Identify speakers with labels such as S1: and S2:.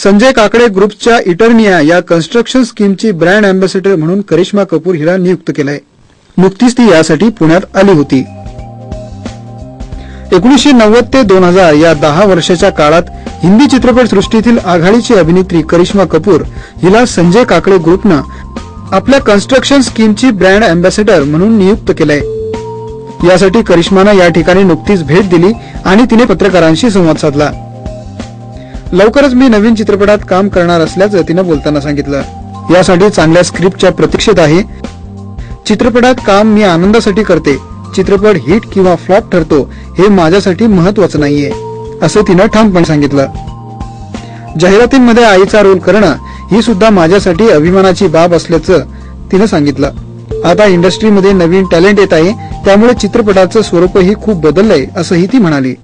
S1: संजय काकडे ग्रुपच्या इटर्निया या construction स्कीमची brand ambassador म्हणून करिश्मा कपूर हिला नियुक्त केलंय. नुकतीच ती यासाठी पुण्यात आली होती. 1990 ते 2000 या 10 वर्षाच्या काळात हिंदी चित्रपट सृष्टीतील आघाडीची अभिनेत्री करिश्मा कपूर हिला संजय काकडे ग्रुपनं आपल्या कन्स्ट्रक्शन स्कीमची ब्रँड अँबॅसेडर म्हणून नियुक्त केलंय. यासाठी करिश्मानं या ठिकाणी नुकतीच भेट दिली आणि तिने पत्रकारांशी संवाद साधला. लवकरच मी नवीन चित्रपटात काम करणार असल्याचं तिनं बोलताना सांगितलं. यासाठी चांगल्या स्क्रिप्टच्या प्रतीक्षेत आहे. चित्रपटात काम मी आनंदासाठी करते. चित्रपट हिट किंवा फ्लॉप ठरतो हे माझ्यासाठी महत्वाचं नाहीये असं तिनं ठामपणे सांगितलं. जाहिरातींमध्ये आईचा रोल करणं ही सुद्धा माझ्यासाठी अभिमानाची बाब असल्याचं तिनं सांगितलं. आता इंडस्ट्रीमध्ये नवीन टॅलेंट येत आहे, त्यामुळे चित्रपटाचं स्वरूपही खूप बदललंय असंही ती म्हणाली.